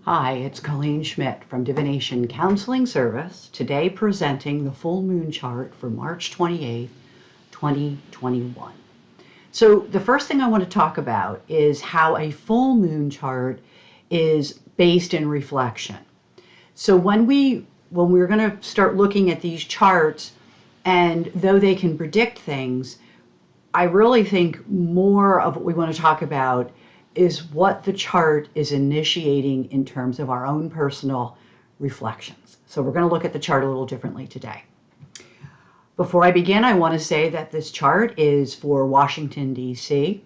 Hi, it's Colleen Schmidt from Divination Counseling Service, today presenting the full moon chart for March 28th, 2021. So the first thing I want to talk about is how a full moon chart is based in reflection. So when we're going to start looking at these charts, and though they can predict things, I really think more of what we want to talk about is what the chart is initiating in terms of our own personal reflections. So we're going to look at the chart a little differently today. Before I begin, I want to say that this chart is for Washington, D.C.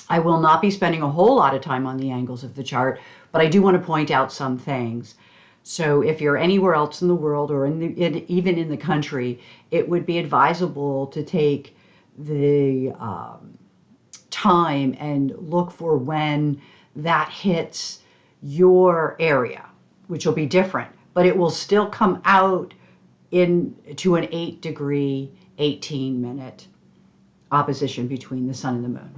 I will not be spending a whole lot of time on the angles of the chart, but I do want to point out some things. So if you're anywhere else in the world or even in the country, it would be advisable to take the time and look for when that hits your area, which will be different, but it will still come out into an 8-degree, 18-minute opposition between the sun and the moon.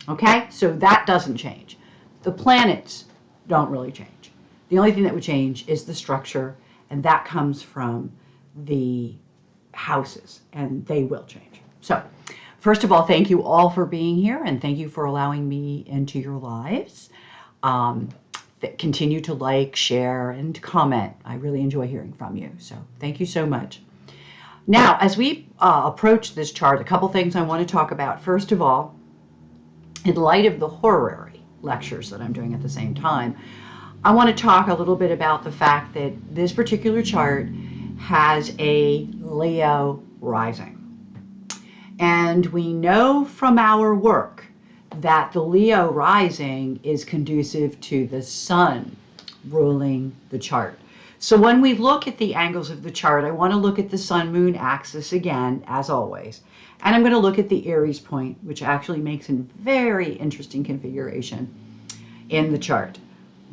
Okay, so that doesn't change. The planets don't really change. The only thing that would change is the structure, and that comes from the houses, and they will change. So first of all, thank you all for being here, and thank you for allowing me into your lives. Continue to like, share, and comment. I really enjoy hearing from you, so thank you so much. Now, as we approach this chart, a couple things I want to talk about. First of all, in light of the horary lectures that I'm doing at the same time, I want to talk a little bit about the fact that this particular chart has a Leo rising. And we know from our work that the Leo rising is conducive to the sun ruling the chart. So when we look at the angles of the chart, I want to look at the sun-moon axis again, as always. And I'm going to look at the Aries point, which actually makes a very interesting configuration in the chart.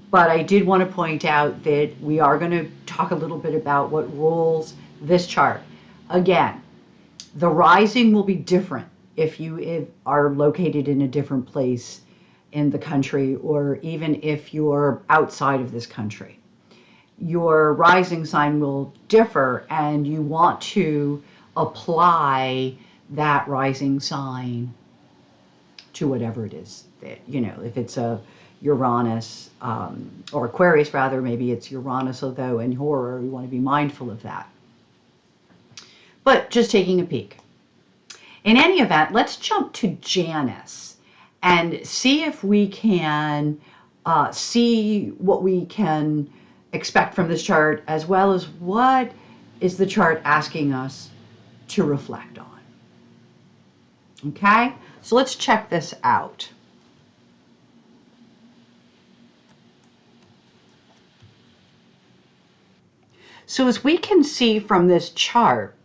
But I did want to point out that we are going to talk a little bit about what rules this chart. Again, the rising will be different if you are located in a different place in the country, or even if you're outside of this country. Your rising sign will differ, and you want to apply that rising sign to whatever it is that, if it's a Uranus, or Aquarius rather, maybe it's Uranus, although in horror we want to be mindful of that. But just taking a peek. In any event, let's jump to Janus and see if we can see what we can expect from this chart, as well as what is the chart asking us to reflect on. Okay, so let's check this out. So as we can see from this chart,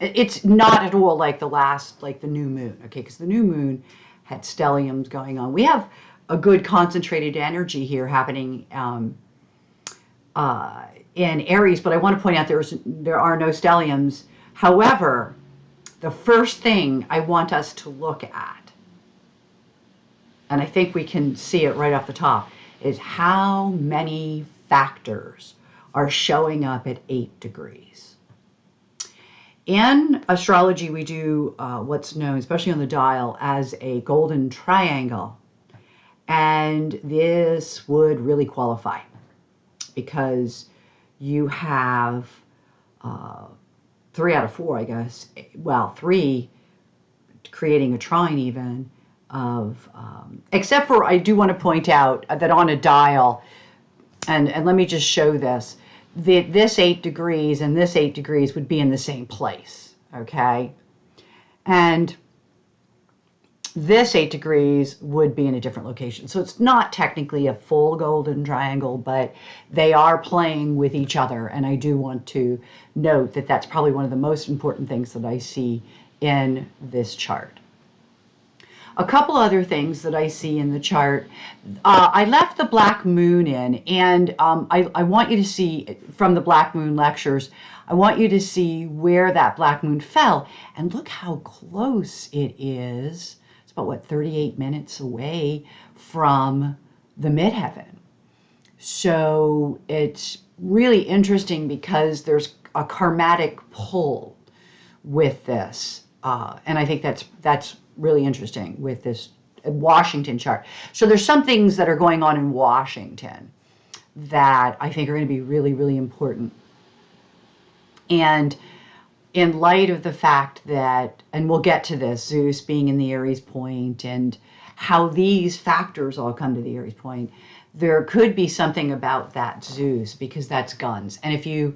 it's not at all like the new moon, okay? Because the new moon had stelliums going on. We have a good concentrated energy here happening in Aries, but I want to point out there are no stelliums. However, the first thing I want us to look at, and I think we can see it right off the top, is how many factors are showing up at 8 degrees. In astrology, we do what's known, especially on the dial, as a golden triangle. And this would really qualify because you have 3 out of 4, I guess. Well, 3 creating a trine even of, except for I do want to point out that on a dial, and let me just show this, this 8 degrees and this 8 degrees would be in the same place, okay? And this 8 degrees would be in a different location. So it's not technically a full golden triangle, but they are playing with each other. And I do want to note that that's probably one of the most important things that I see in this chart. A couple other things that I see in the chart. I left the black moon in, and I want you to see from the black moon lectures, I want you to see where that black moon fell. And look how close it is. It's about, 38 minutes away from the midheaven. So it's really interesting because there's a karmatic pull with this. And I think that's really interesting with this Washington chart. So there's some things that are going on in Washington that I think are going to be really, really important. And in light of the fact that, and we'll get to this, Zeus being in the Aries point and how these factors all come to the Aries point, there could be something about that Zeus because that's guns. And if you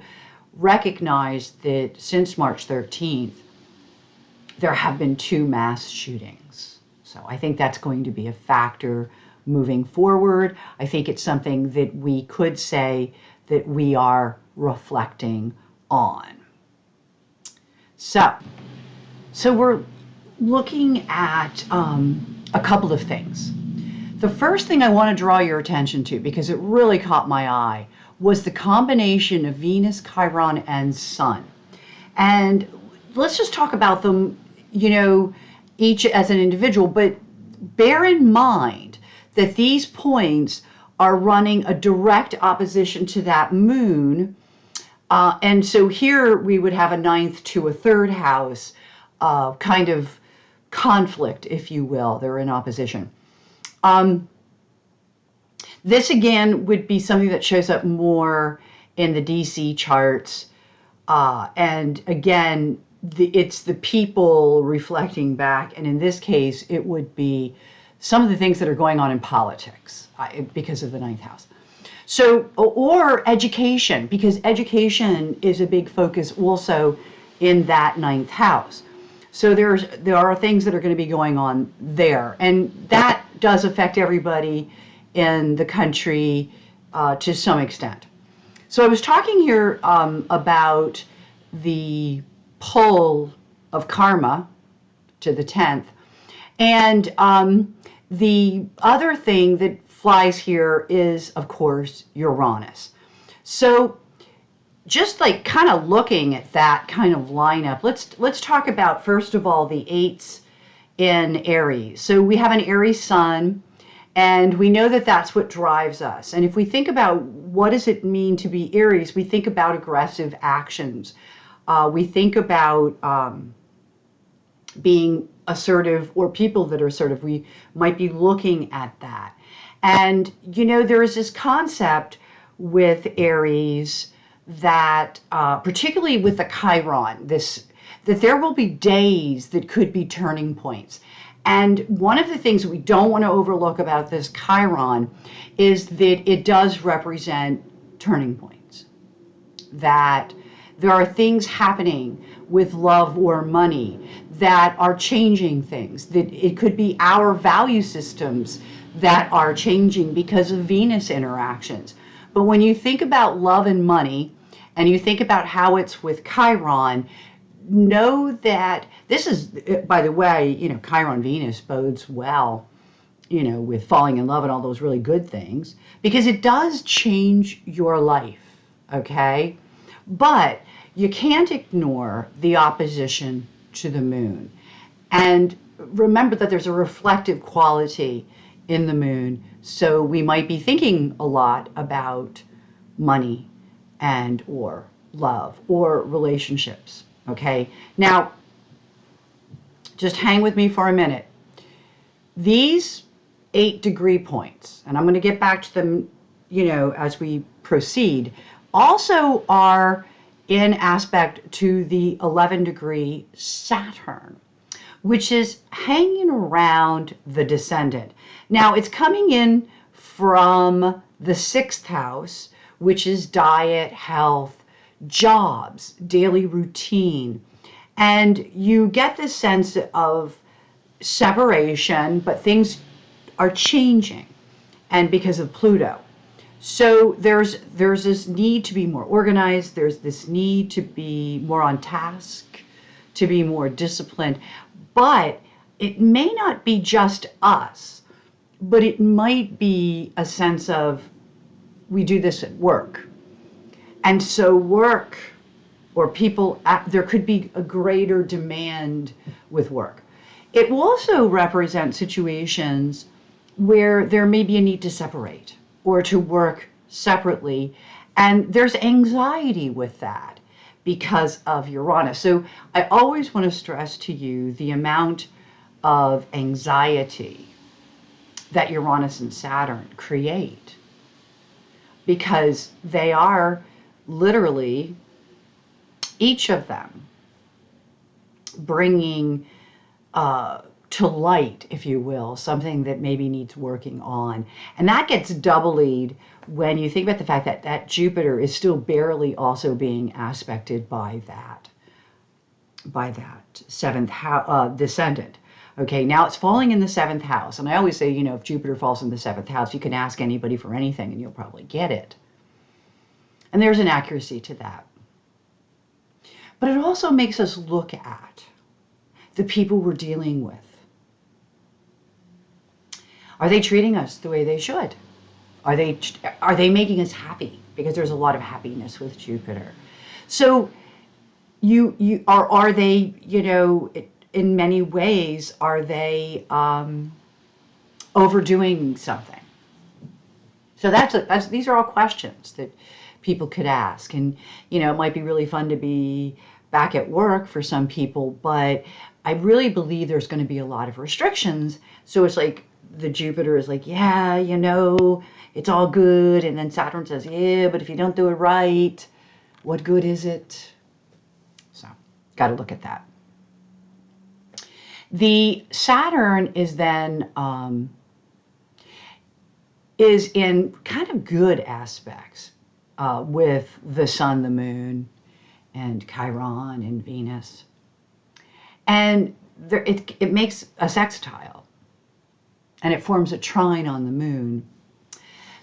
recognize that since March 13th, there have been 2 mass shootings. So I think that's going to be a factor moving forward. I think it's something that we could say that we are reflecting on. So we're looking at a couple of things. The first thing I want to draw your attention to, because it really caught my eye, was the combination of Venus, Chiron, and Sun. And let's just talk about them, each as an individual, but bear in mind that these points are running a direct opposition to that moon. And so here we would have a 9th to a 3rd house kind of conflict, if you will. They're in opposition. This again would be something that shows up more in the DC charts. And again, it's the people reflecting back. And in this case, it would be some of the things that are going on in politics because of the 9th house. So, or education, because education is a big focus also in that 9th house. So there are things that are going to be going on there. And that does affect everybody in the country to some extent. So I was talking here about the pull of karma to the 10th. And the other thing that flies here is, of course, Uranus. So just like kind of looking at that kind of lineup, let's talk about, first of all, the 8s in Aries. So we have an Aries sun, and we know that that's what drives us. And if we think about what does it mean to be Aries, we think about aggressive actions. We think about being assertive, or people that are assertive. We might be looking at that. And, there is this concept with Aries that, particularly with the Chiron, that there will be days that could be turning points. And one of the things that we don't want to overlook about this Chiron is that it does represent turning points. That there are things happening with love or money that are changing things. That it could be our value systems that are changing because of Venus interactions. But when you think about love and money, and you think about how it's with Chiron, know that this is, by the way, Chiron Venus bodes well, with falling in love and all those really good things, because it does change your life, okay? But you can't ignore the opposition to the moon. And remember that there's a reflective quality in the moon, so we might be thinking a lot about money and or love or relationships, okay? Now, just hang with me for a minute. These 8-degree points, and I'm going to get back to them, as we proceed, also are in aspect to the 11-degree Saturn, which is hanging around the descendant. Now, it's coming in from the 6th house, which is diet, health, jobs, daily routine. And you get this sense of separation, but things are changing, and because of Pluto. So there's this need to be more organized, there's this need to be more on task, to be more disciplined, but it may not be just us, but it might be a sense of we do this at work. And so work, or people, there could be a greater demand with work. It will also represent situations where there may be a need to separate or to work separately. And there's anxiety with that because of Uranus. So I always want to stress to you the amount of anxiety that Uranus and Saturn create, because they are literally, each of them, bringing to light, if you will, something that maybe needs working on. And that gets doubly when you think about the fact that that Jupiter is still barely also being aspected by that seventh house descendant. Okay, now it's falling in the seventh house. And I always say, you know, if Jupiter falls in the seventh house, you can ask anybody for anything and you'll probably get it. And there's an accuracy to that. But it also makes us look at the people we're dealing with. Are they treating us the way they should? Are they making us happy? Because there's a lot of happiness with Jupiter. So are they, you know, in many ways, are they overdoing something? So these are all questions that people could ask. And, you know, it might be really fun to be back at work for some people, but I really believe there's going to be a lot of restrictions. So it's like the Jupiter is like, yeah, you know, it's all good. And then Saturn says, yeah, but if you don't do it right, what good is it? So got to look at that. The Saturn is then is in kind of good aspects with the Sun, the Moon, and Chiron and Venus. And it makes a sextile, and it forms a trine on the Moon.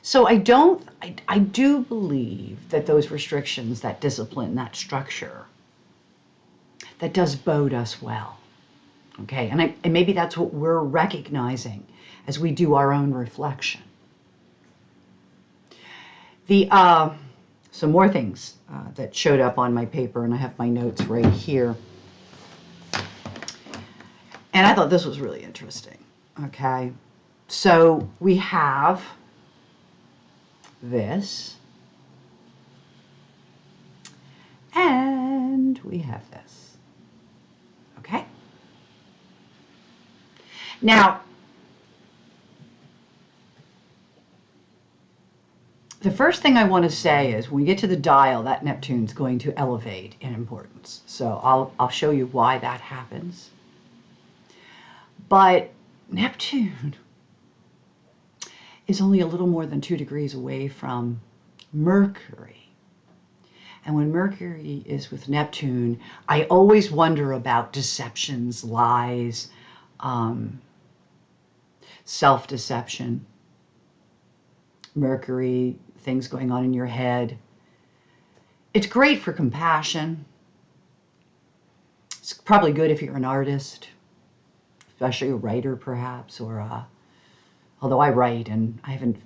So I do believe that those restrictions, that discipline, that structure, that does bode us well. Okay, and maybe that's what we're recognizing as we do our own reflection. Some more things that showed up on my paper, and I have my notes right here. And I thought this was really interesting. Okay, so we have this, and we have this. Okay. Now, the first thing I want to say is when we get to the dial, that Neptune's going to elevate in importance. So I'll show you why that happens. But Neptune is only a little more than 2 degrees away from Mercury. And when Mercury is with Neptune, I always wonder about deceptions, lies, self-deception. Mercury, things going on in your head. It's great for compassion. It's probably good if you're an artist, especially a writer perhaps, or although I write and I haven't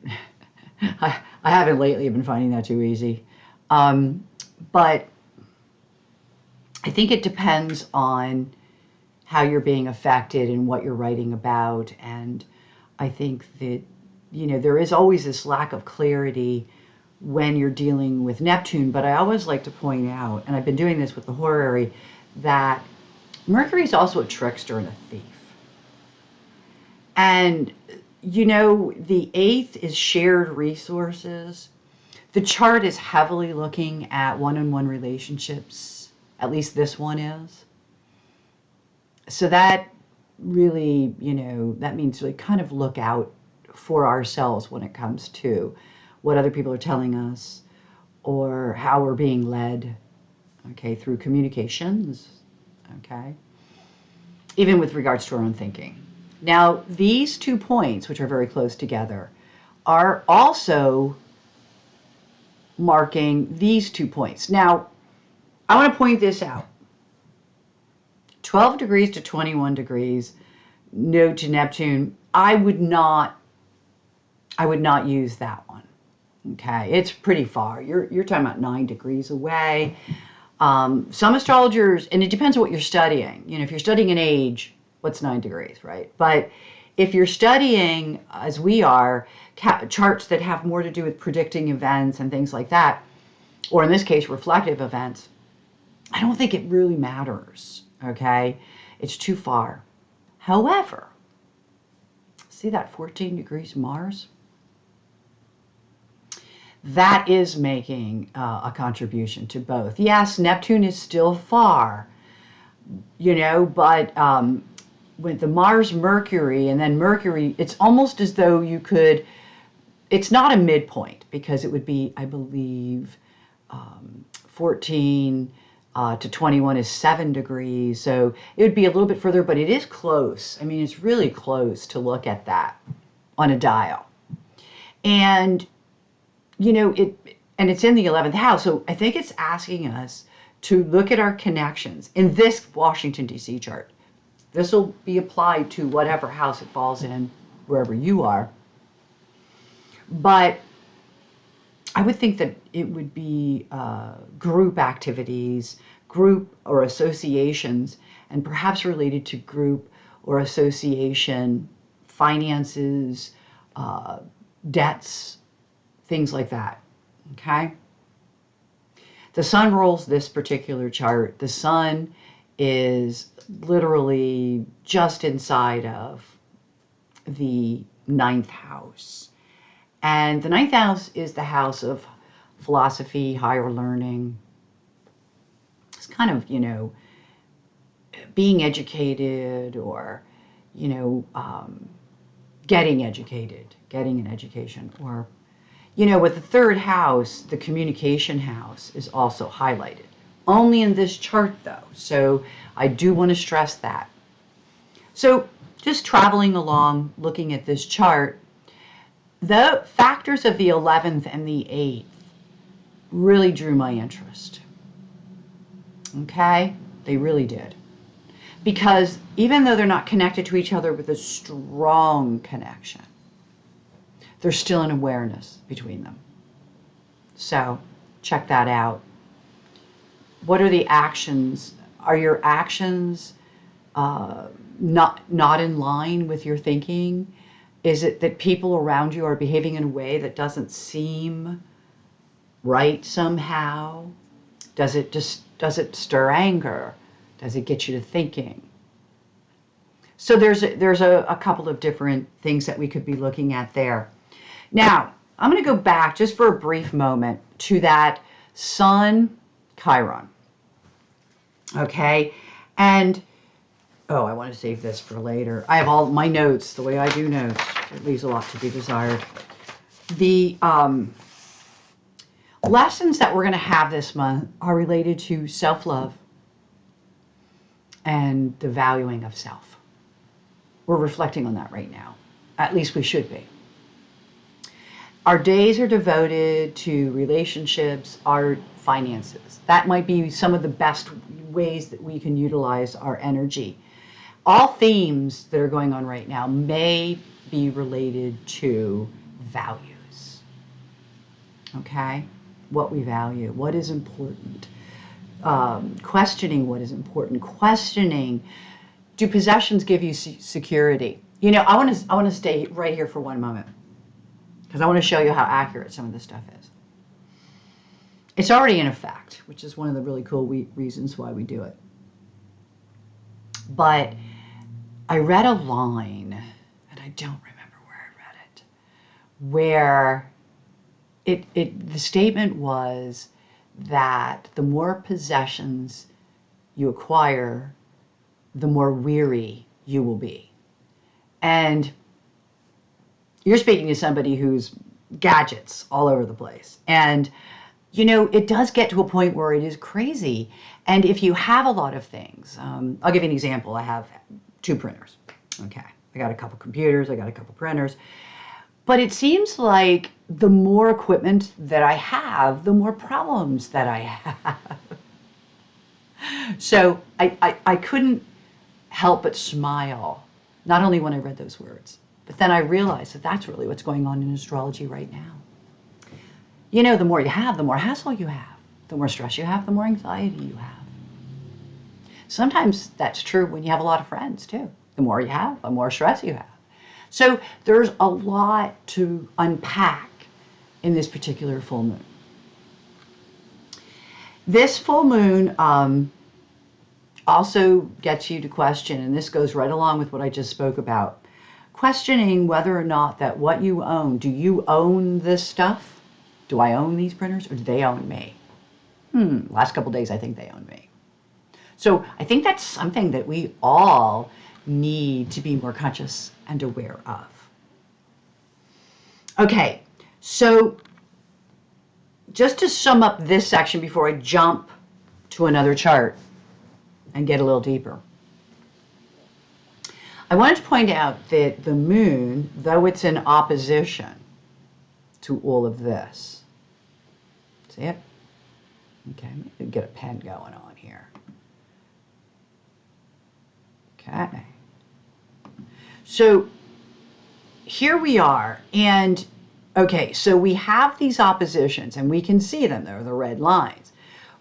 I haven't lately been finding that too easy. But I think it depends on how you're being affected and what you're writing about. And I think that, you know, there is always this lack of clarity when you're dealing with Neptune. But I always like to point out, and I've been doing this with the horary, that Mercury is also a trickster and a thief. And, you know, the 8th is shared resources. The chart is heavily looking at one-on-one relationships. At least this one is. So that really, you know, that means we kind of look out for ourselves when it comes to what other people are telling us or how we're being led, okay, through communications, okay, even with regards to our own thinking. Now, these 2 points, which are very close together, are also marking these 2 points. Now, I want to point this out. 12 degrees to 21 degrees, node to Neptune, I would not use that one. Okay, it's pretty far. You're talking about 9 degrees away. Some astrologers, and it depends on what you're studying. You know, if you're studying an age, what's 9 degrees, right? But if you're studying, as we are, charts that have more to do with predicting events and things like that, or in this case, reflective events, I don't think it really matters, okay? It's too far. However, see that 14 degrees Mars? That is making a contribution to both. Yes, Neptune is still far, but with the Mars-Mercury, and then Mercury, it's almost as though you could, it's not a midpoint, because it would be, I believe, 14 to 21 is 7 degrees, so it would be a little bit further, but it is close. I mean, it's really close to look at that on a dial. And, it's in the 11th house, so I think it's asking us to look at our connections in this Washington, D.C. chart. This will be applied to whatever house it falls in, wherever you are. But I would think that it would be group activities, group or associations, and perhaps related to group or association finances, debts, things like that, okay? The sun rules this particular chart. The sun is literally just inside of the 9th house. And the 9th house is the house of philosophy, higher learning. It's kind of, being educated or, getting educated, getting an education. Or, with the 3rd house, the communication house is also highlighted. Only in this chart, though. So I do want to stress that. So just traveling along, looking at this chart, the factors of the 11th and the 8th really drew my interest. Okay? They really did. Because even though they're not connected to each other with a strong connection, there's still an awareness between them. So check that out. What are the actions? Are your actions not in line with your thinking? Is it that people around you are behaving in a way that doesn't seem right somehow? Does it stir anger? Does it get you to thinking? So there's a couple of different things that we could be looking at there. Now, I'm going to go back just for a brief moment to that Sun Chiron. Okay? And I want to save this for later. I have all my notes, the way I do notes. It leaves a lot to be desired. The lessons that we're going to have this month are related to self-love and the valuing of self. We're reflecting on that right now. At least we should be. Our days are devoted to relationships, art, finances. That might be some of the best ways that we can utilize our energy. All themes that are going on right now may be related to values. Okay? What we value, what is important. Questioning what is important. Questioning, do possessions give you security? I want to stay right here for one moment, because I want to show you how accurate some of this stuff is. It's already in effect, which is one of the really cool reasons why we do it. But I read a line, and I don't remember where I read it, where the statement was that the more possessions you acquire, the more weary you will be. And you're speaking to somebody who's gadgets all over the place. And, it does get to a point where it is crazy. And if you have a lot of things, I'll give you an example. I have 2 printers. Okay. I got a couple computers. I got a couple printers. But it seems like the more equipment that I have, the more problems that I have. So I couldn't help but smile, not only when I read those words, but then I realized that that's really what's going on in astrology right now. The more you have, the more hassle you have. The more stress you have, the more anxiety you have. Sometimes that's true when you have a lot of friends, too. The more you have, the more stress you have. So there's a lot to unpack in this particular full moon. This full moon also gets you to question, and this goes right along with what I just spoke about, questioning whether or not that what you own, do you own this stuff? Do I own these printers, or do they own me? Last couple days, I think they own me. So I think that's something that we all need to be more conscious and aware of. Okay, so just to sum up this section before I jump to another chart and get a little deeper, I wanted to point out that the moon, though it's in opposition to all of this, see it? Okay, I'm going to get a pen going on here. Okay. So here we are, and okay, so we have these oppositions, and we can see them. They're the red lines.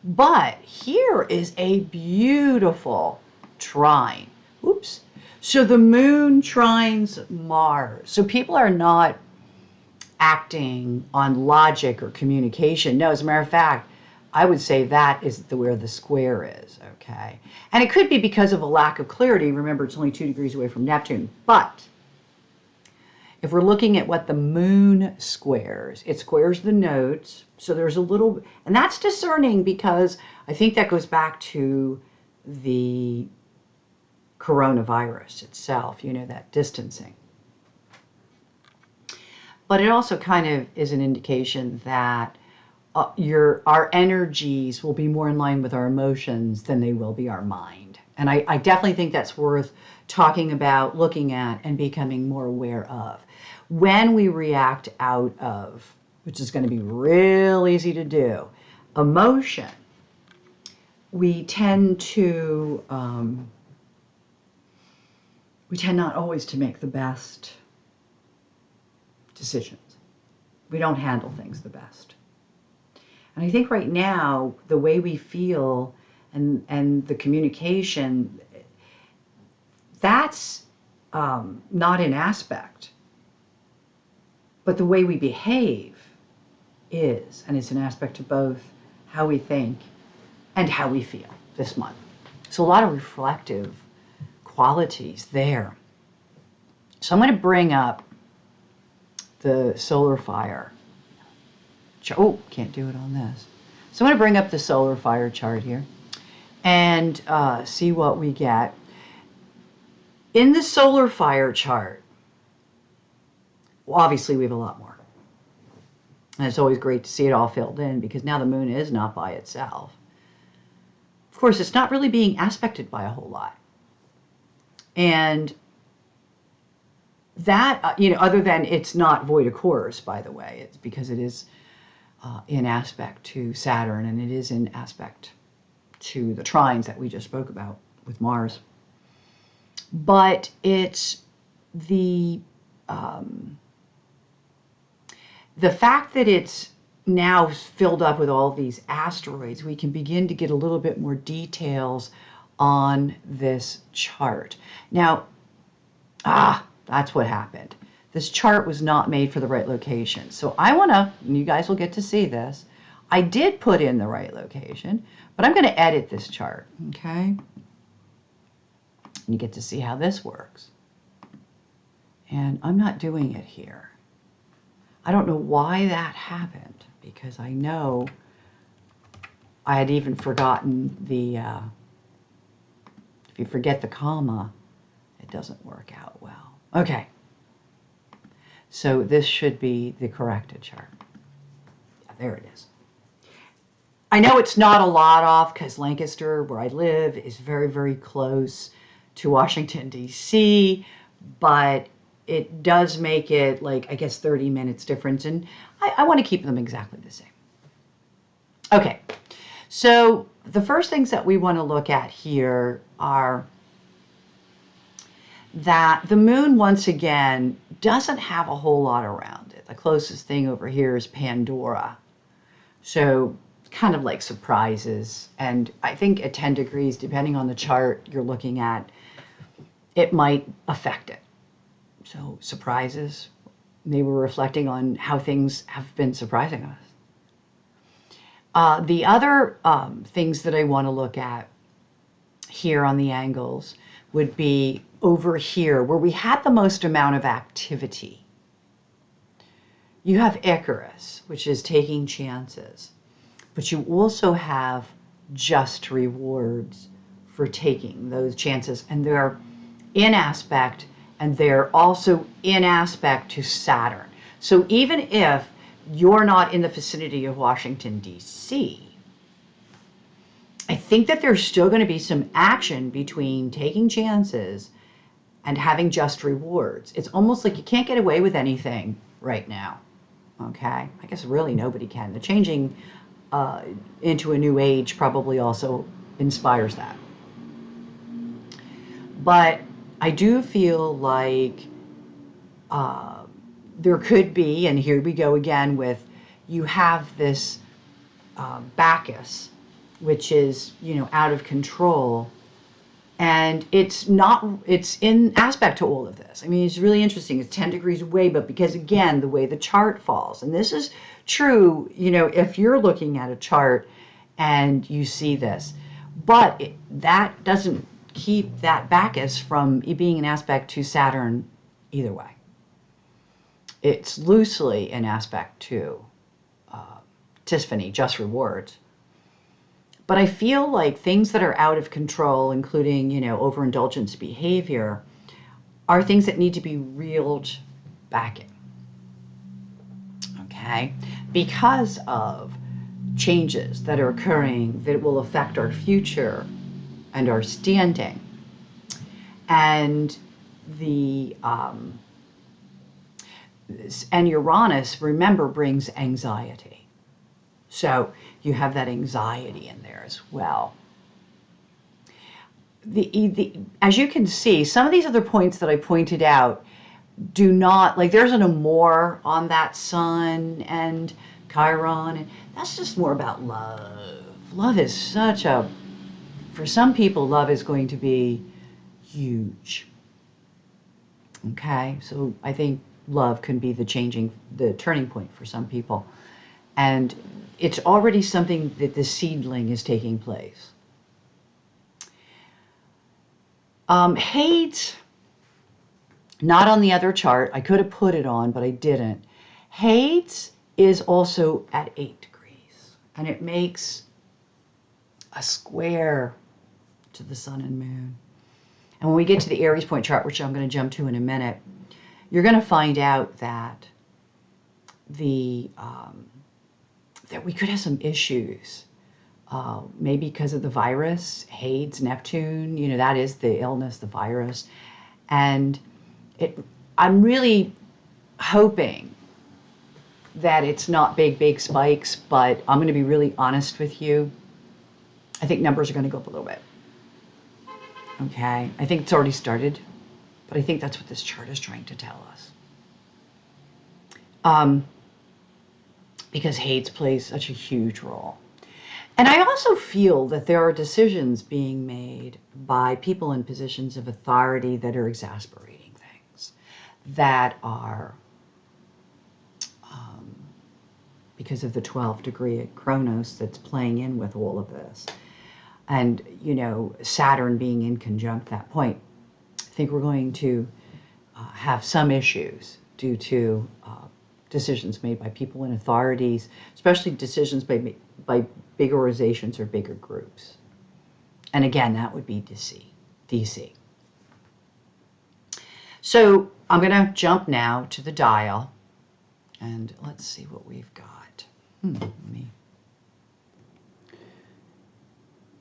But here is a beautiful trine. Oops. So the moon trines Mars. So people are not acting on logic or communication. No, as a matter of fact, I would say that is where the square is, okay? And it could be because of a lack of clarity. Remember, it's only 2 degrees away from Neptune. But if we're looking at what the moon squares, it squares the nodes. So there's a little, and that's discerning because I think that goes back to the coronavirus itself, you know, that distancing. But it also kind of is an indication that our energies will be more in line with our emotions than they will be our mind. And I definitely think that's worth talking about, looking at, and becoming more aware of. When we react out of, which is going to be real easy to do, emotion, we tend not always to make the best decisions. We don't handle things the best. And I think right now, the way we feel and the communication, that's not an aspect. But the way we behave is, and it's an aspect of both how we think and how we feel this month. So a lot of reflective qualities there. So I'm going to bring up the solar fire. Oh, can't do it on this. So I'm going to bring up the solar fire chart here and see what we get. In the solar fire chart, well, obviously we have a lot more. And it's always great to see it all filled in because now the moon is not by itself. Of course, it's not really being aspected by a whole lot. And that, you know, other than it's not void of course, by the way, it's because it is in aspect to Saturn, and it is in aspect to the trines that we just spoke about with Mars. But it's the fact that it's now filled up with all these asteroids, we can begin to get a little bit more details on this chart. Now, that's what happened. This chart was not made for the right location. So I want to, and you guys will get to see this, I did put in the right location, but I'm going to edit this chart, okay? And you get to see how this works. And I'm not doing it here. I don't know why that happened, because I know I had even forgotten the, if you forget the comma, it doesn't work out well. Okay. So this should be the corrected chart. Yeah, there it is. I know it's not a lot off because Lancaster, where I live, is very, very close to Washington, D.C., but it does make it like, I guess, 30 minutes difference, and I want to keep them exactly the same. Okay, so the first things that we want to look at here are that the moon, once again, doesn't have a whole lot around it. The closest thing over here is Pandora. So kind of like surprises. And I think at 10 degrees, depending on the chart you're looking at, it might affect it. So surprises, they were reflecting on how things have been surprising us. The other things that I want to look at here on the angles would be over here where we had the most amount of activity. You have Icarus, which is taking chances, but you also have just rewards for taking those chances, and they're in aspect, and they're also in aspect to Saturn. So even if you're not in the vicinity of Washington, D.C., I think that there's still going to be some action between taking chances and having just rewards. It's almost like you can't get away with anything right now. Okay? I guess really nobody can. The changing into a new age probably also inspires that. But I do feel like there could be, and here we go again with, you have this Bacchus, which is, out of control. And it's in aspect to all of this. I mean, it's really interesting. It's 10 degrees away, but because, again, the way the chart falls, and this is true, if you're looking at a chart and you see this, but that doesn't keep that Bacchus from being an aspect to Saturn either way. It's loosely an aspect to Tisphany, just rewards. But I feel like things that are out of control, including, overindulgence behavior, are things that need to be reeled back in. Okay? Because of changes that are occurring that will affect our future and our standing. And and Uranus, remember, brings anxiety. So you have that anxiety in there as well. As you can see, some of these other points that I pointed out do not, like there's an amour on that sun and Chiron, and that's just more about love. Love is for some people, love is going to be huge. Okay, so I think love can be the turning point for some people. And it's already something that the seedling is taking place. Hades, not on the other chart. I could have put it on, but I didn't. Hades is also at 8 degrees, and it makes a square to the sun and moon. And when we get to the Aries point chart, which I'm going to jump to in a minute, you're going to find out that that we could have some issues, maybe because of the virus, Hades, Neptune, that is the illness, the virus. And I'm really hoping that it's not big spikes, but I'm going to be really honest with you. I think numbers are going to go up a little bit. Okay, I think it's already started, but I think that's what this chart is trying to tell us. Because Hades plays such a huge role. And I also feel that there are decisions being made by people in positions of authority that are exasperating things, that are, because of the 12th degree at Kronos that's playing in with all of this. And, Saturn being in conjunct that point, I think we're going to have some issues due to decisions made by people in authorities, especially decisions by big organizations or bigger groups. And again, that would be DC. So I'm going to jump now to the dial, and let's see what we've got.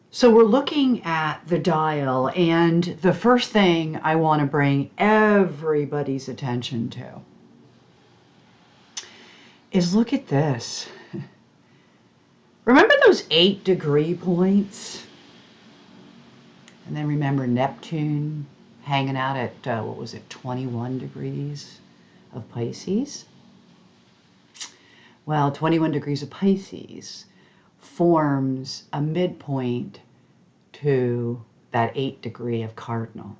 So we're looking at the dial, and the first thing I want to bring everybody's attention to is look at this. Remember those 8 degree points? And then remember Neptune hanging out at, 21 degrees of Pisces? Well, 21 degrees of Pisces forms a midpoint to that 8 degree of Cardinal.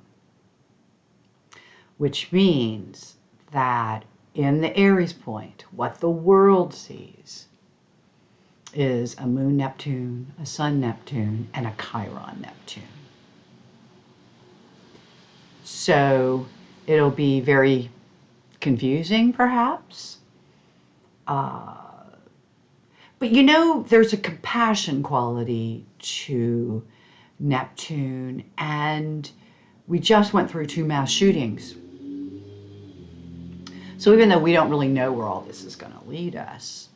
which means that in the Aries point, what the world sees is a moon Neptune, a sun Neptune, and a Chiron Neptune. So it'll be very confusing, perhaps. But you know, there's a compassion quality to Neptune, and we just went through 2 mass shootings. So even though we don't really know where all this is going to lead us,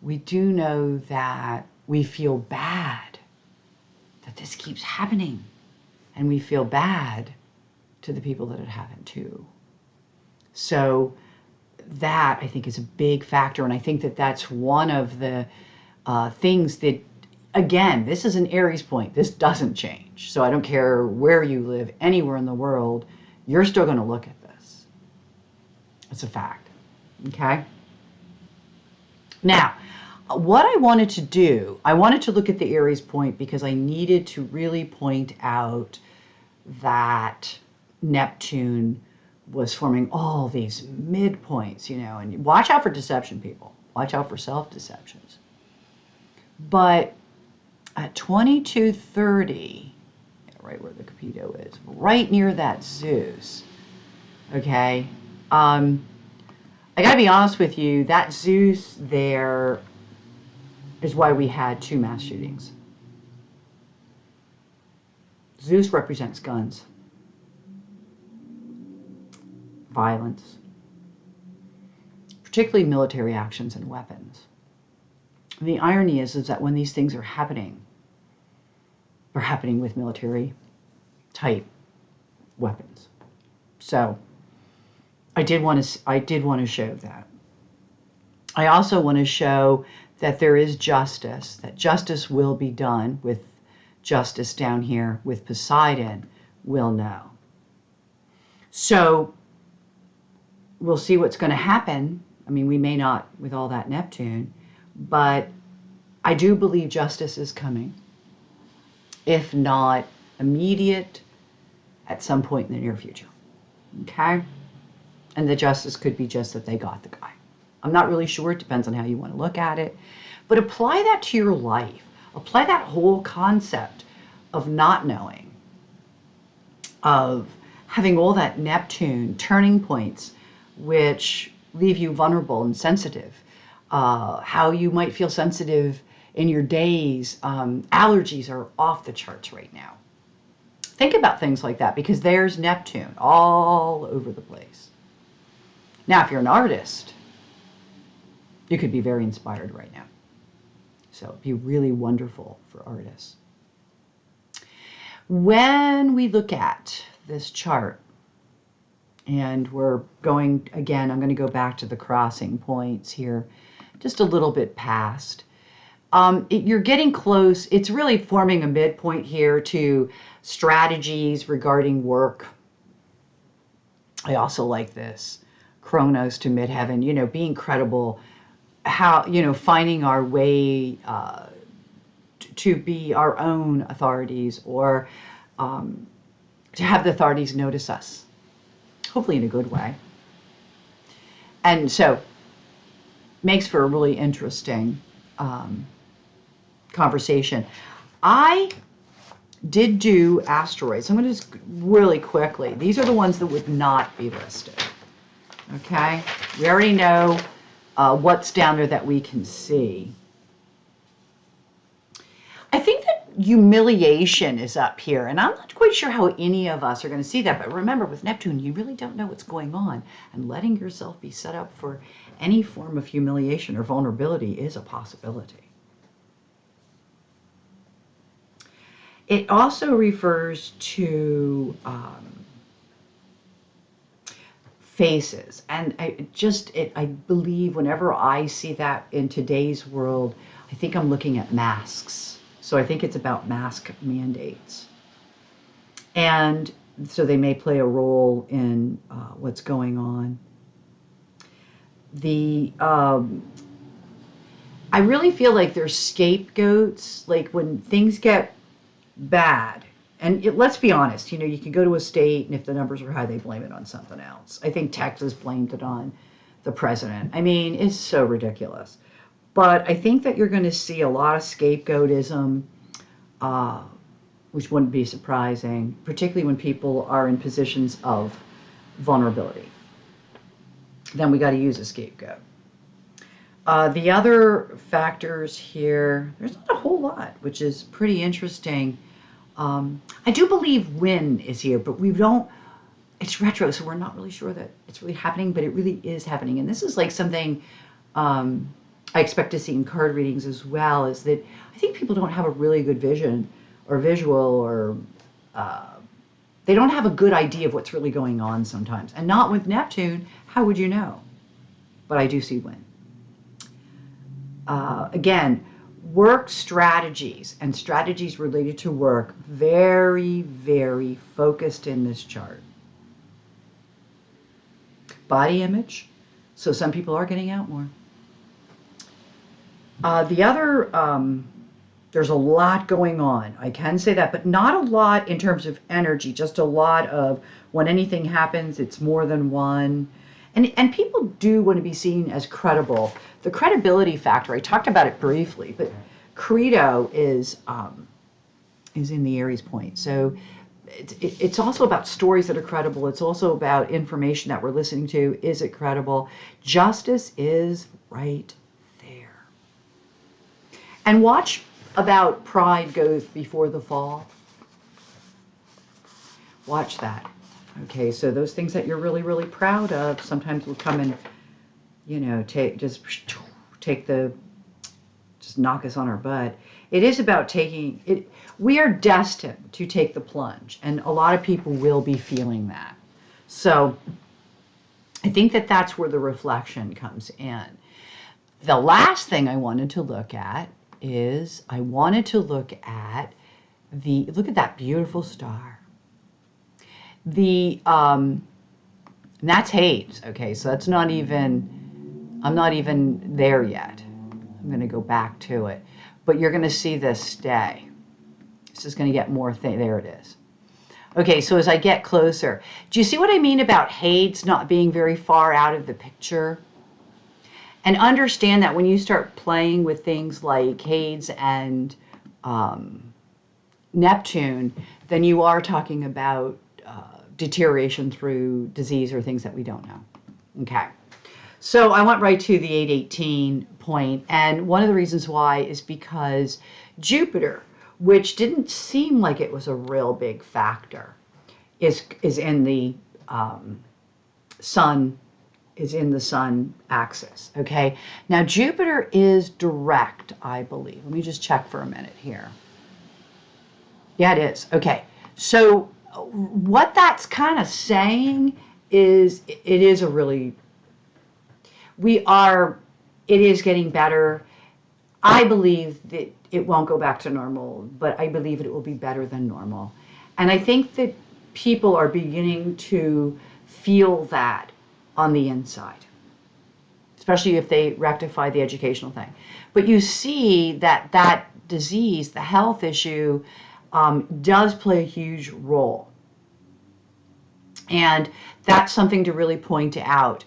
we do know that we feel bad that this keeps happening. And we feel bad to the people that it happened to. So that, I think, is a big factor. And I think that that's one of the things that, again, this is an Aries point. This doesn't change. So I don't care where you live, anywhere in the world, you're still going to look at this. It's a fact. Okay? Now, what I wanted to do, I wanted to look at the Aries point because I needed to really point out that Neptune was forming all these midpoints, you know, and watch out for deception, people. Watch out for self-deceptions. But at 2230, right where the Cupido is, right near that Zeus, okay, I gotta be honest with you, that Zeus there is why we had 2 mass shootings. Zeus represents guns, violence, particularly military actions and weapons. And the irony is that when these things are happening, they're happening with military type weapons. So I did want to show that. I also want to show that there is justice, that justice will be done with justice down here with Poseidon, we'll know. So we'll see what's going to happen. I mean, we may not with all that Neptune, but I do believe justice is coming. If not immediate, at some point in the near future. Okay? And the justice could be just that they got the guy. I'm not really sure. It depends on how you want to look at it. But apply that to your life. Apply that whole concept of not knowing, of having all that Neptune turning points, which leave you vulnerable and sensitive. How you might feel sensitive in your days. Allergies are off the charts right now. Think about things like that because there's Neptune all over the place. Now, if you're an artist, you could be very inspired right now. So it'd be really wonderful for artists. When we look at this chart, and we're going, again, I'm going to go back to the crossing points here, just a little bit past. You're getting close. It's really forming a midpoint here to strategies regarding work. I also like this. Chronos to midheaven, you know, being credible, how, you know, finding our way to be our own authorities or to have the authorities notice us, hopefully in a good way. And so makes for a really interesting conversation. I did do asteroids. I'm going to just really quickly. These are the ones that would not be listed. Okay? We already know what's down there that we can see. I think that humiliation is up here, and I'm not quite sure how any of us are going to see that, but remember, with Neptune, you really don't know what's going on, and letting yourself be set up for any form of humiliation or vulnerability is a possibility. It also refers to faces, and I believe whenever I see that in today's world, I think I'm looking at masks. So I think it's about mask mandates. And so they may play a role in what's going on. I really feel like there's scapegoats, like when things get bad And let's be honest, you can go to a state, and if the numbers are high, they blame it on something else. I think Texas blamed it on the president. I mean, it's so ridiculous. But I think that you're going to see a lot of scapegoatism, which wouldn't be surprising, particularly when people are in positions of vulnerability. Then we got to use a scapegoat. The other factors here, there's not a whole lot, which is pretty interesting. I do believe Win is here, but we don't, it's retro, so we're not really sure that it's really happening, but it really is happening. And this is like something I expect to see in card readings as well, is that I think people don't have a really good vision or visual, or they don't have a good idea of what's really going on sometimes. And not with Neptune, how would you know? But I do see Win. Again, work strategies and strategies related to work, very, very focused in this chart. Body image, so some people are getting out more. The other, there's a lot going on, I can say that, but not a lot in terms of energy, just a lot of when anything happens, it's more than one. And people do want to be seen as credible. The credibility factor, I talked about it briefly, but Credo is in the Aries point. So it's also about stories that are credible. It's also about information that we're listening to. Is it credible? Justice is right there. And watch about pride goes before the fall. Watch that. Okay, so those things that you're really, really proud of sometimes will come and, just knock us on our butt. It is about taking it. We are destined to take the plunge, and a lot of people will be feeling that. So I think that that's where the reflection comes in. The last thing I wanted to look at is look at that beautiful star. That's Hades. Okay, so that's not even, I'm not even there yet. I'm going to go back to it. But you're going to see this stay. This is going to get more there it is. Okay, so as I get closer, do you see what I mean about Hades not being very far out of the picture? And understand that when you start playing with things like Hades and Neptune, then you are talking about deterioration through disease or things that we don't know. Okay. So I went right to the 818 point, and one of the reasons why is because Jupiter, which didn't seem like it was a real big factor, is in the sun, axis. Okay. Now Jupiter is direct, I believe. Let me just check for a minute here. Yeah, it is. Okay. So what that's kind of saying is it is getting better. I believe that it won't go back to normal, but I believe it will be better than normal. And I think that people are beginning to feel that on the inside, especially if they rectify the educational thing. But you see that disease, the health issue, does play a huge role. And that's something to really point out.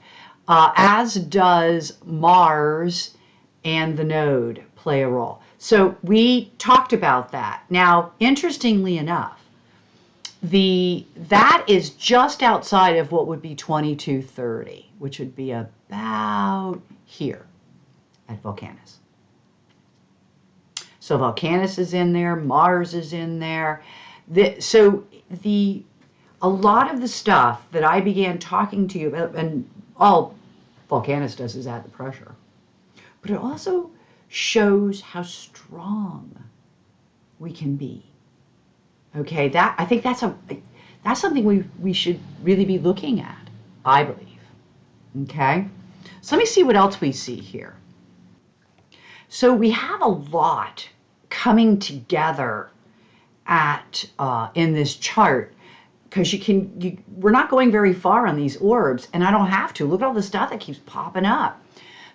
As does Mars and the node play a role. So we talked about that. Now, interestingly enough, that is just outside of what would be 2230, which would be about here at Vulcanus. So Vulcanus is in there, Mars is in there. A lot of the stuff that I began talking to you about, and all Vulcanus does is add the pressure, but it also shows how strong we can be. Okay, I think that's something we should really be looking at, I believe. Okay, so let me see what else we see here. So we have a lot coming together in this chart, because we're not going very far on these orbs, and I don't have to. Look at all the stuff that keeps popping up.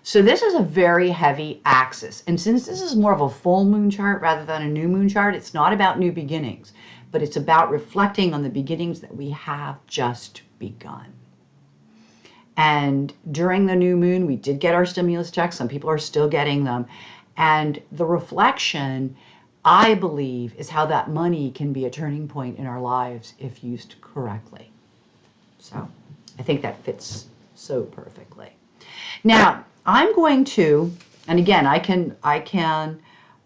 So this is a very heavy axis, and since this is more of a full moon chart rather than a new moon chart, it's not about new beginnings. but it's about reflecting on the beginnings that we have just begun. And during the new moon, we did get our stimulus checks. Some people are still getting them. And the reflection, I believe, is how that money can be a turning point in our lives if used correctly. So I think that fits so perfectly. Now, I'm going to, and again, I can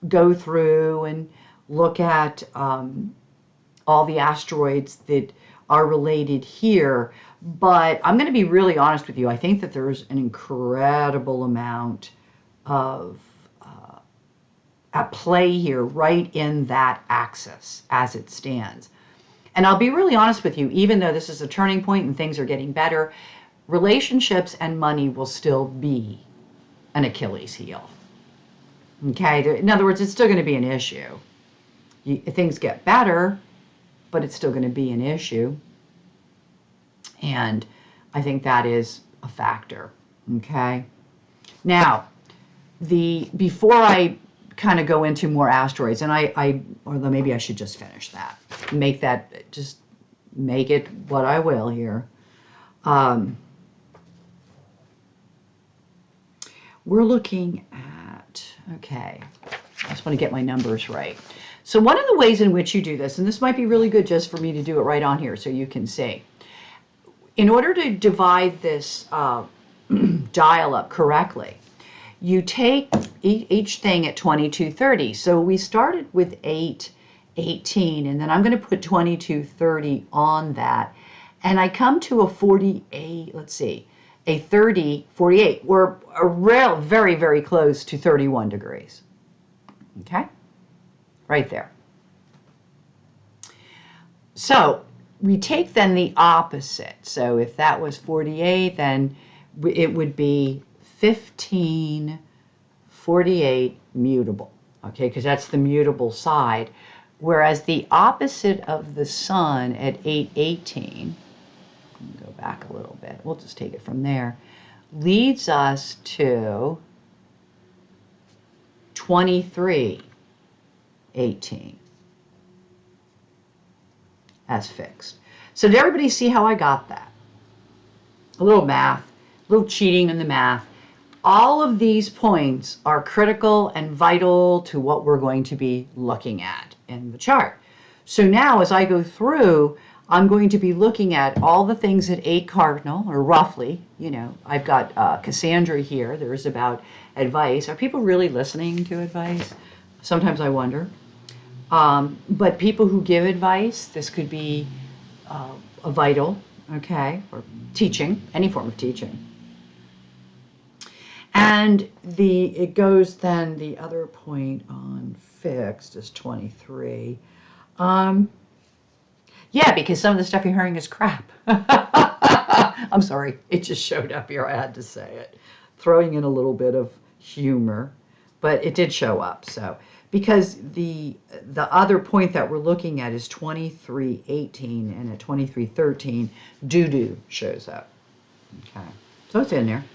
go through and look at all the asteroids that are related here, but I'm going to be really honest with you. I think that there's an incredible amount of at play here right in that axis as it stands. And I'll be really honest with you, even though this is a turning point and things are getting better, relationships and money will still be an Achilles heel. Okay, in other words, it's still going to be an issue. Things get better, but it's still going to be an issue. And I think that is a factor. Okay. Now, before I kind of go into more asteroids, and or maybe I should just finish that. Just make it what I will here. We're looking at, okay, I just want to get my numbers right. So one of the ways in which you do this, and this might be really good just for me to do it right on here so you can see. In order to divide this dial up correctly, you take each thing at 2230. So we started with 818, and then I'm going to put 2230 on that. And I come to a 48, let's see, a 48. We're very, very close to 31 degrees. Okay? Right there. So we take then the opposite. So if that was 48, then it would be 1548 mutable. Okay, because that's the mutable side. Whereas the opposite of the sun at 818, go back a little bit, we'll just take it from there, leads us to 2318 as fixed. So did everybody see how I got that? A little math, a little cheating in the math. All of these points are critical and vital to what we're going to be looking at in the chart. So now as I go through, I'm going to be looking at all the things at 8 cardinal, or roughly, you know, I've got Cassandra here. There's about advice. Are people really listening to advice? Sometimes I wonder. But people who give advice, this could be a vital, okay, or teaching, any form of teaching. And it goes then, the other point on fixed is 23. Yeah, because some of the stuff you're hearing is crap. I'm sorry, it just showed up here. I had to say it. Throwing in a little bit of humor, but it did show up. So, because the other point that we're looking at is 2318, and at 2313, doo-doo shows up. Okay, so it's in there.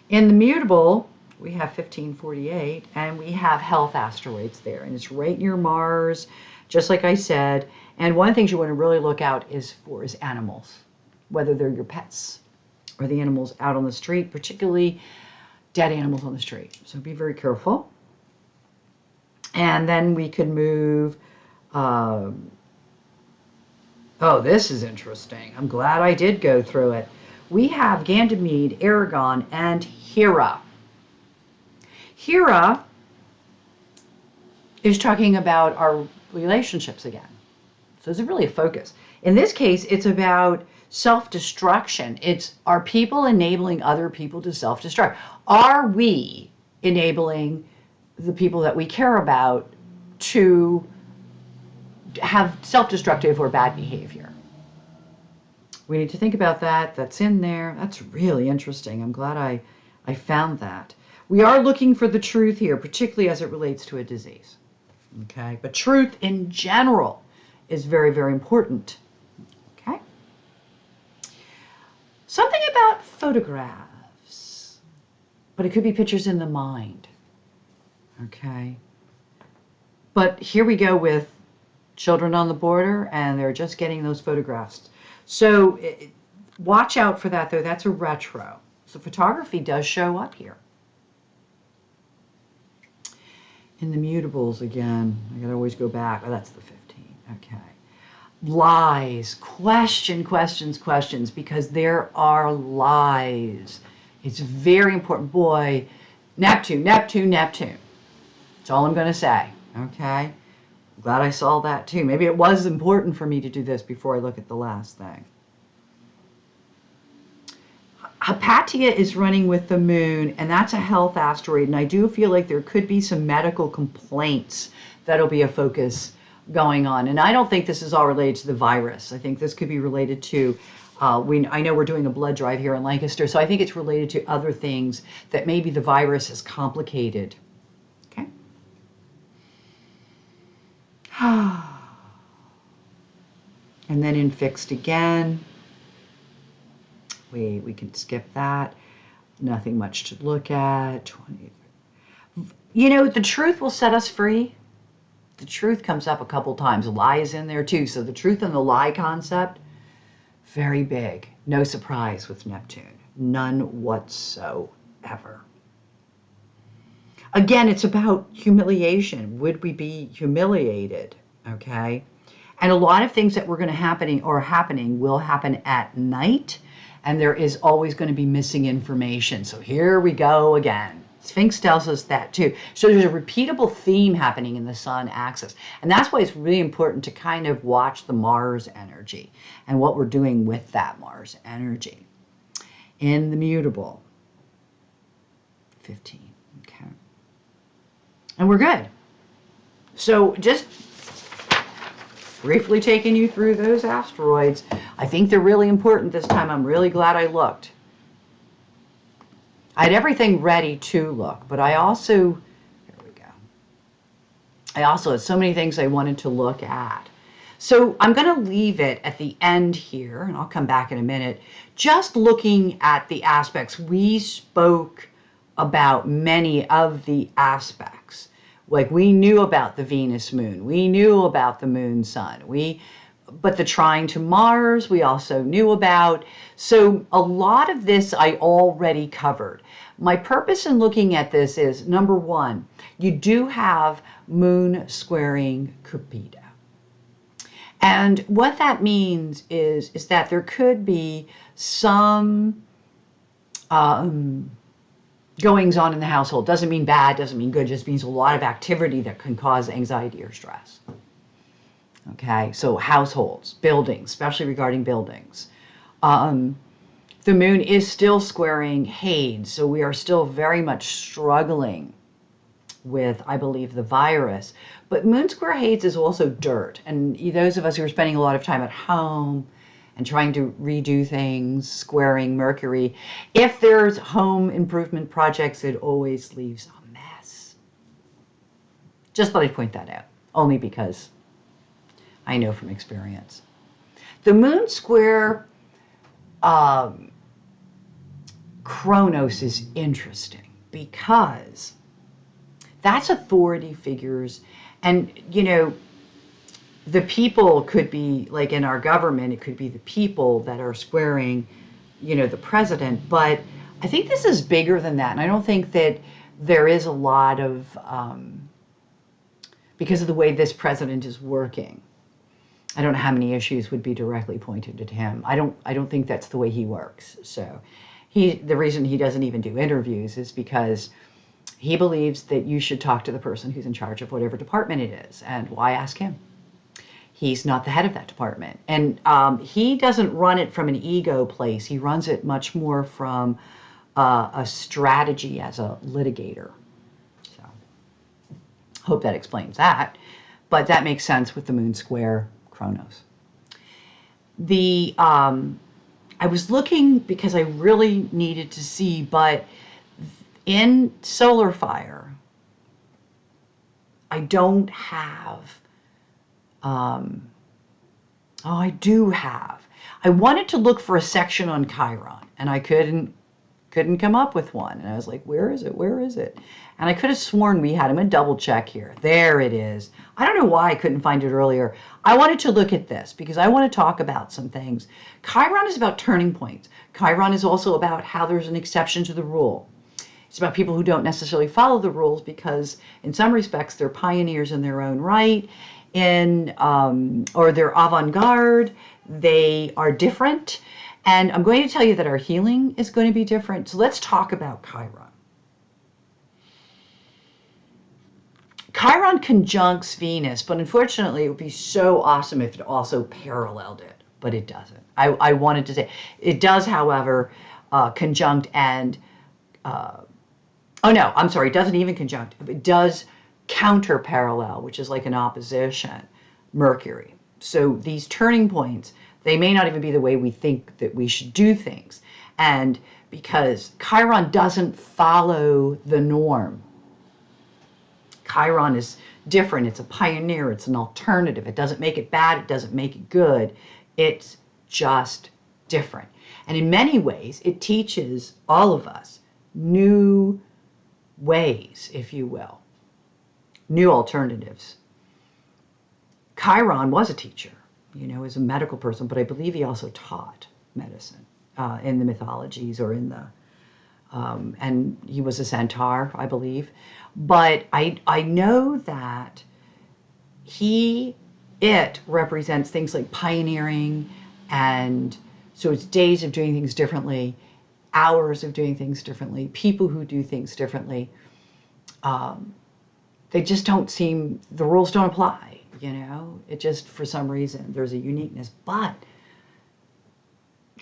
In the mutable, we have 1548, and we have health asteroids there, and it's right near Mars, just like I said. And one of the things you want to really look out is animals, whether they're your pets or the animals out on the street, particularly dead animals on the street. So be very careful. And then we could move, oh, this is interesting. I'm glad I did go through it. We have Ganymede, Aragon, and Hera. Hera is talking about our relationships again. So it's really a focus. In this case, it's about self-destruction. Are people enabling other people to self-destruct? Are we enabling the people that we care about to have self-destructive or bad behavior? We need to think about that. That's in there. That's really interesting. I'm glad I found that. We are looking for the truth here, particularly as it relates to a disease. Okay, but truth in general is very, very important. Okay. Something about photographs, but it could be pictures in the mind. Okay. But here we go with children on the border, and they're just getting those photographs. So watch out for that, though. That's a retro. So photography does show up here. In the mutables again, I gotta always go back. Oh, that's the 15. Okay. Lies. Questions, because there are lies. It's very important. Boy, Neptune. That's all I'm going to say. Okay? I'm glad I saw that too. Maybe it was important for me to do this before I look at the last thing. Hypatia is running with the moon, and that's a health asteroid, and I do feel like there could be some medical complaints that'll be a focus going on. And I don't think this is all related to the virus. I think this could be related to, I know we're doing a blood drive here in Lancaster, so I think it's related to other things that maybe the virus has complicated. Okay. And then in fixed again. We can skip that. Nothing much to look at. 20. You know, the truth will set us free. The truth comes up a couple times. Lie is in there too. So the truth and the lie concept, very big. No surprise with Neptune. None whatsoever. Again, it's about humiliation. Would we be humiliated? Okay. And a lot of things that were going to happening will happen at night. And there is always going to be missing information. So here we go again. Sphinx tells us that too. So there's a repeatable theme happening in the Sun axis. And that's why it's really important to kind of watch the Mars energy and what we're doing with that Mars energy. In the mutable, 15. Okay. And we're good. So just briefly taking you through those asteroids. I think they're really important this time. I'm really glad I looked. I had everything ready to look, but I also, here we go. I also had so many things I wanted to look at. So I'm going to leave it at the end here, and I'll come back in a minute, just looking at the aspects. We spoke about many of the aspects. Like we knew about the Venus moon, we knew about the moon sun, but the trine to Mars we also knew about. So a lot of this I already covered. My purpose in looking at this is, number one, you do have moon squaring Cupido. And what that means is that there could be some goings on in the household. Doesn't mean bad, doesn't mean good, just means a lot of activity that can cause anxiety or stress. Okay, so households, buildings, especially regarding buildings. The moon is still squaring Hades, so we are still very much struggling with, I believe, the virus. But moon square Hades is also dirt, and those of us who are spending a lot of time at home and trying to redo things, squaring Mercury. If there's home improvement projects, it always leaves a mess. Just thought I'd point that out, only because I know from experience. The moon square Kronos is interesting because that's authority figures, and you know, the people could be, like in our government, it could be the people that are squaring, you know, the president. But I think this is bigger than that. And I don't think that there is a lot of, because of the way this president is working, I don't know how many issues would be directly pointed at him. I don't think that's the way he works. So the reason he doesn't even do interviews is because he believes that you should talk to the person who's in charge of whatever department it is. And why ask him? He's not the head of that department. And he doesn't run it from an ego place. He runs it much more from a strategy as a litigator. So hope that explains that. But that makes sense with the moon square Kronos. I was looking because I really needed to see, but in Solar Fire, I don't have, I do have. I wanted to look for a section on Chiron, and I couldn't Couldn't come up with one. And I was like, where is it? Where is it? And I could have sworn we had him. A double check here. There it is. I don't know why I couldn't find it earlier. I wanted to look at this because I want to talk about some things. Chiron is about turning points. Chiron is also about how there's an exception to the rule. It's about people who don't necessarily follow the rules because in some respects they're pioneers in their own right, or they're avant-garde. They are different. And I'm going to tell you that our healing is going to be different. So let's talk about Chiron. Chiron conjuncts Venus, but unfortunately it would be so awesome if it also paralleled it, but it doesn't. I wanted to say, it does, however, conjunct and, oh no, I'm sorry, it doesn't even conjunct. It does counter parallel, which is like an opposition, Mercury. So these turning points, they may not even be the way we think that we should do things. And because Chiron doesn't follow the norm. Chiron is different. It's a pioneer. It's an alternative. It doesn't make it bad. It doesn't make it good. It's just different. And in many ways, it teaches all of us new ways, if you will, new alternatives. Chiron was a teacher, you know, as a medical person, but I believe he also taught medicine in the mythologies or in the, and he was a centaur, I believe. But I know that it represents things like pioneering, and so it's days of doing things differently, hours of doing things differently, people who do things differently. They just don't seem, the rules don't apply, you know? It just, for some reason, there's a uniqueness. But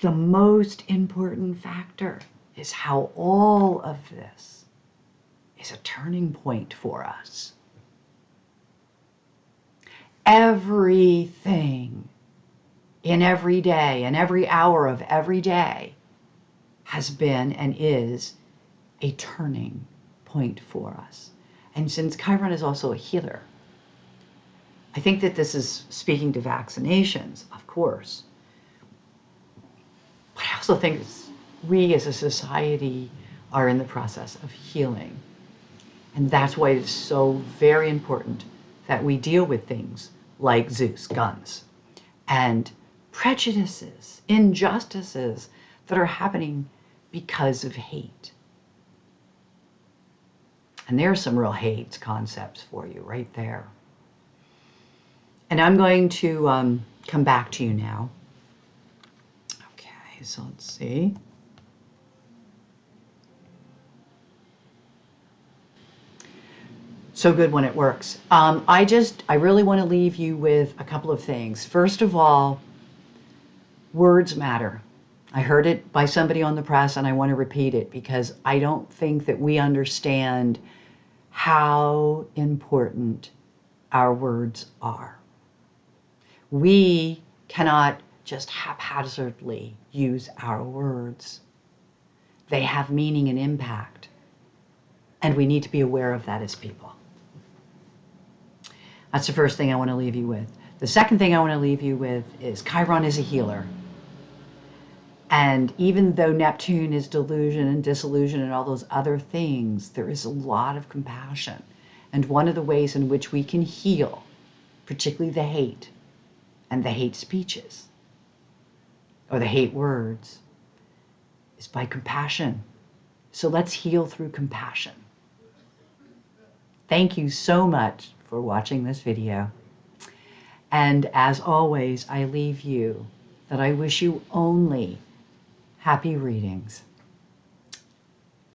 the most important factor is how all of this is a turning point for us. Everything in every day and every hour of every day has been and is a turning point for us. And since Chiron is also a healer, I think that this is speaking to vaccinations, of course. But I also think we as a society are in the process of healing. And that's why it's so very important that we deal with things like Zeus, guns, and prejudices, injustices that are happening because of hate. And there's some real hate concepts for you right there. And I'm going to come back to you now. Okay, so let's see. So good when it works. I really want to leave you with a couple of things. First of all, words matter. I heard it by somebody on the press, and I want to repeat it because I don't think that we understand how important our words are. We cannot just haphazardly use our words. They have meaning and impact, and we need to be aware of that as people. That's the first thing I want to leave you with. The second thing I want to leave you with is Chiron is a healer. And even though Neptune is delusion and disillusion and all those other things, there is a lot of compassion. And one of the ways in which we can heal, particularly the hate and the hate speeches or the hate words, is by compassion. So let's heal through compassion. Thank you so much for watching this video. And as always, I leave you that I wish you only happy readings.